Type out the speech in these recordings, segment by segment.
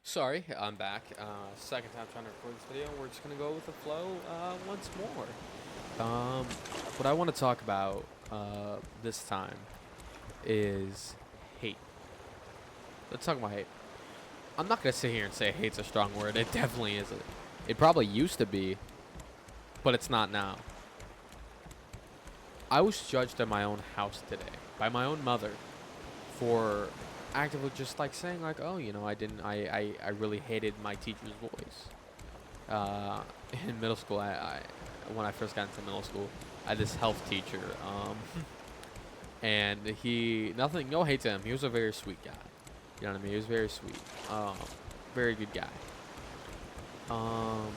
Sorry, I'm back. Second time trying to record this video. We're just gonna go with the flow once more. What I want to talk about this time is hate. Let's talk about hate. I'm not gonna sit here and say hate's a strong word. It definitely isn't. It probably used to be, but it's not now. I was judged in my own house today by my own mother for actively just like saying like, oh, I didn't, I really hated my teacher's voice. Uh, in middle school, when I first got into middle school, I had this health teacher, and no hate to him. He was a very sweet guy. You know what I mean? He was very sweet, very good guy. Um,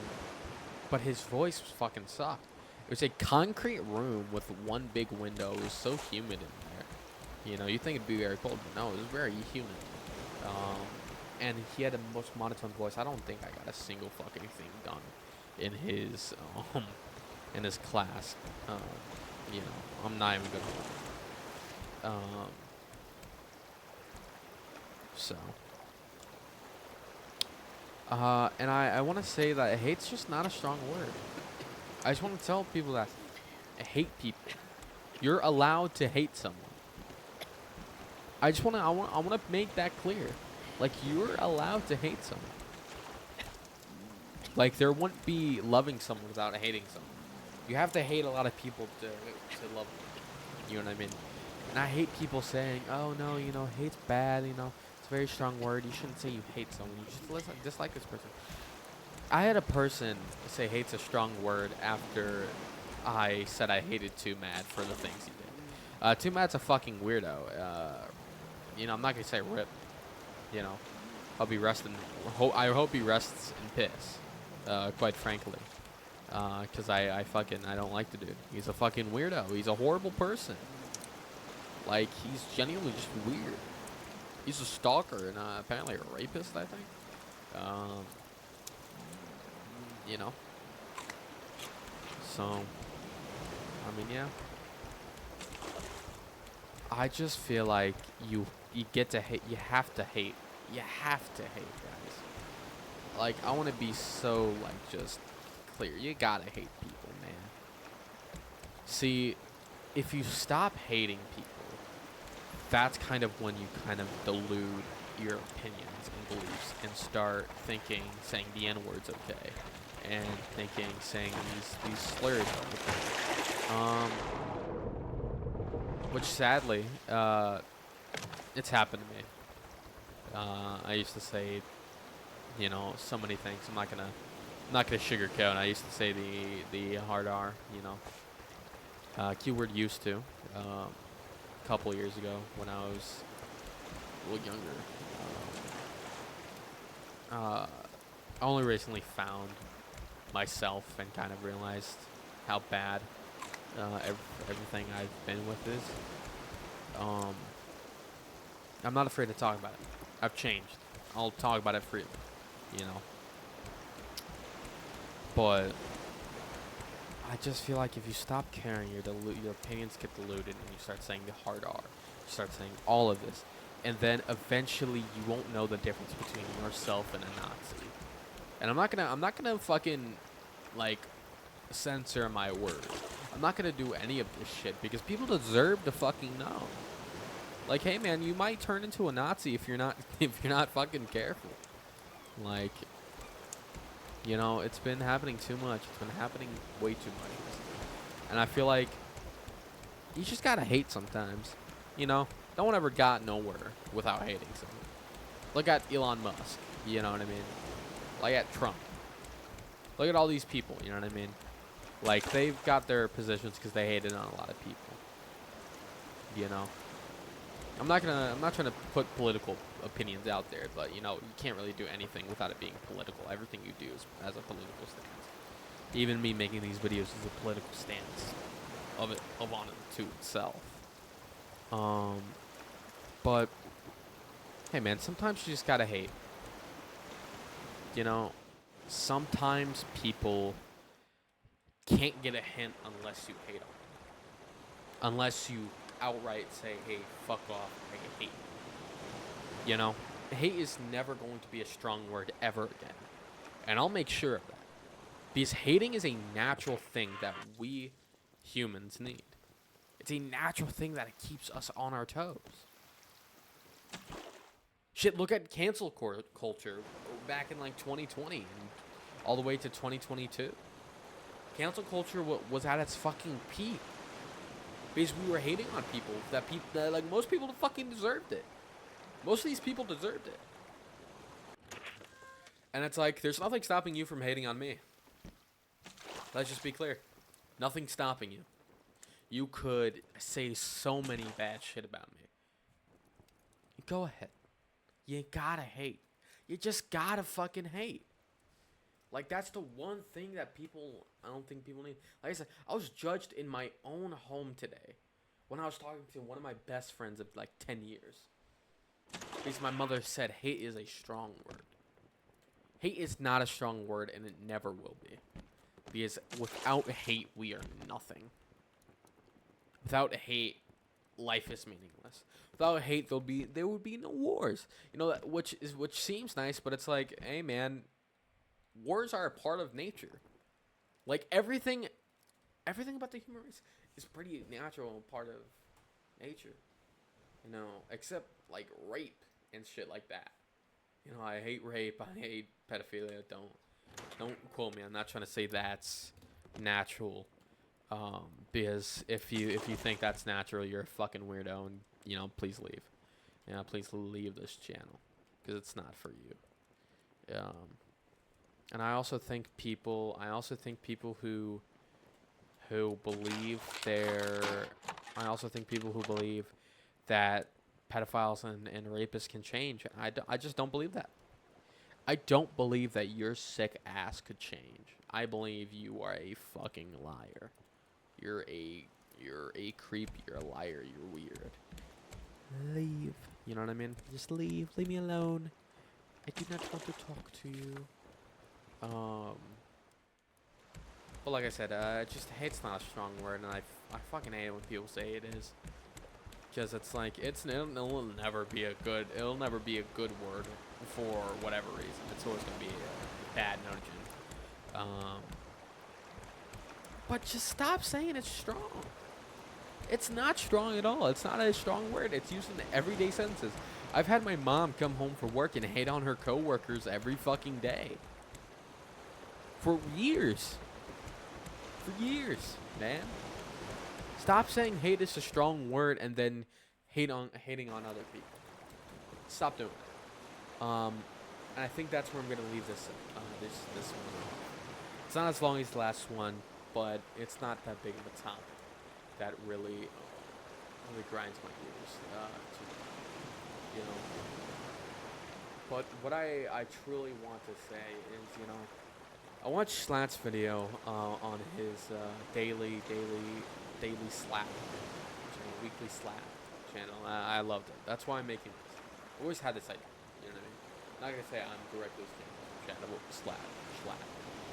but his voice fucking sucked. It was a concrete room with one big window. It was so humid in there. You think it'd be very cold, but no, it was very humid. Um, and he had the most monotone voice. I don't think I got a single fucking thing done in his um in his class. Um, I'm not even gonna lie. So and I want to say that hate's just not a strong word. I just want to tell people that I hate people. You're allowed to hate someone. I want to make that clear. Like, you're allowed to hate someone. Like, there wouldn't be loving someone without hating someone. You have to hate a lot of people to love them. You know what I mean? And I hate people saying, "Oh no, hate's bad. It's a very strong word. You shouldn't say you hate someone. You just dislike this person." I had a person say hate's a strong word after I said I hated Too Mad for the things he did. Too Mad's a fucking weirdo. I'm not gonna say rip. You know, I'll be resting. I hope he rests in piss. Quite frankly, because I don't like the dude. He's a fucking weirdo. He's a horrible person. Like, he's genuinely just weird. He's a stalker and apparently a rapist, I think. Um, you know. So, I mean, yeah. I just feel like you get to hate. You have to hate. You have to hate, guys. Like, I want to be so like just clear. You gotta hate people, man. See, if you stop hating people, that's kind of when you kind of delude your opinions and beliefs and start thinking saying the N word's okay, and thinking saying these slurs are okay. Which sadly, it's happened to me. I used to say, so many things. I'm not gonna sugarcoat. I used to say the hard R. Keyword used to. A couple years ago when I was a little younger. I only recently found myself and kind of realized how bad everything I've been with is. Um, I'm not afraid to talk about it. I've changed. I'll talk about it freely, you know. But I just feel like if you stop caring, your opinions get diluted, and you start saying the hard R. You start saying all of this, and then eventually you won't know the difference between yourself and a Nazi. And I'm not gonna fucking like censor my words. I'm not gonna do any of this shit because people deserve to fucking know. Like, hey man, you might turn into a Nazi if you're not if you're not fucking careful. Like, it's been happening too much. It's been happening way too much. And I feel like you just gotta hate sometimes. No one ever got nowhere without hating someone. Look at Elon Musk. You know what I mean? Like at Trump. Look at all these people. You know what I mean? Like, they've got their positions because they hated on a lot of people. You know. I'm not trying to put political opinions out there, but you can't really do anything without it being political. Everything you do is as a political stance. Even me making these videos is a political stance of on it to itself. But hey man, sometimes you just gotta hate. Sometimes people can't get a hint unless you hate them. Unless you outright say, "Hey, fuck off, I hate you." hate is never going to be a strong word ever again. And I'll make sure of that. Because hating is a natural thing that we humans need. It's a natural thing that keeps us on our toes. Shit, look at cancel culture back in like 2020 and all the way to 2022. Cancel culture was at its fucking peak. Because we were hating on people that like most people fucking deserved it. Most of these people deserved it. And it's like, there's nothing stopping you from hating on me. Let's just be clear. Nothing's stopping you. You could say so many bad shit about me. Go ahead. You gotta hate. You just gotta fucking hate. Like, that's the one thing that I don't think people need. Like I said, I was judged in my own home today when I was talking to one of my best friends of like 10 years. Because my mother said hate is a strong word. Hate is not a strong word, and it never will be. Because without hate, we are nothing. Without hate, life is meaningless. Without hate, there would be no wars. You know, which seems nice, but it's like, hey man, wars are a part of nature. Like everything about the human race is pretty natural part of nature. You know, except like rape and shit like that. You know, I hate rape. I hate pedophilia. Don't quote me. I'm not trying to say that's natural. Because if you think that's natural, you're a fucking weirdo, and you know, please leave. Yeah, please leave this channel because it's not for you. And I also think people who believe that pedophiles and rapists can change. I just don't believe that. I don't believe that your sick ass could change. I believe you are a fucking liar. You're a creep. You're a liar. You're weird. Leave. You know what I mean? Just leave. Leave me alone. I do not want to talk to you. But like I said, just hate's not a strong word, and I fucking hate it when people say it is. Because it's like, it'll never be a good word for whatever reason. It's always going to be a bad notion. But just stop saying it's strong. It's not strong at all. It's not a strong word. It's used in everyday sentences. I've had my mom come home from work and hate on her coworkers every fucking day. For years. For years, man. Stop saying hate is a strong word and then hating on other people. Stop doing it. And I think that's where I'm gonna leave this one off. It's not as long as the last one, but it's not that big of a topic that really grinds my gears. You know. But what I truly want to say is, you know, I watched Slat's video on his daily slap channel, weekly slap channel. I loved it. That's why I'm making this. I always had this idea. You know what I mean? I'm not gonna say I'm directly channel slap.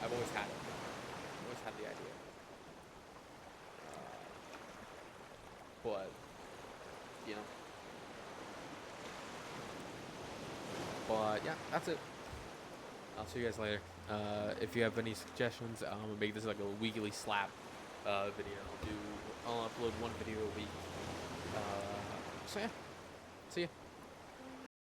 I've always had it. I've always had the idea. But you know. But yeah, that's it. I'll see you guys later. If you have any suggestions, I'm gonna make this like a weekly slap video. I'll upload one video a week. So yeah, see ya.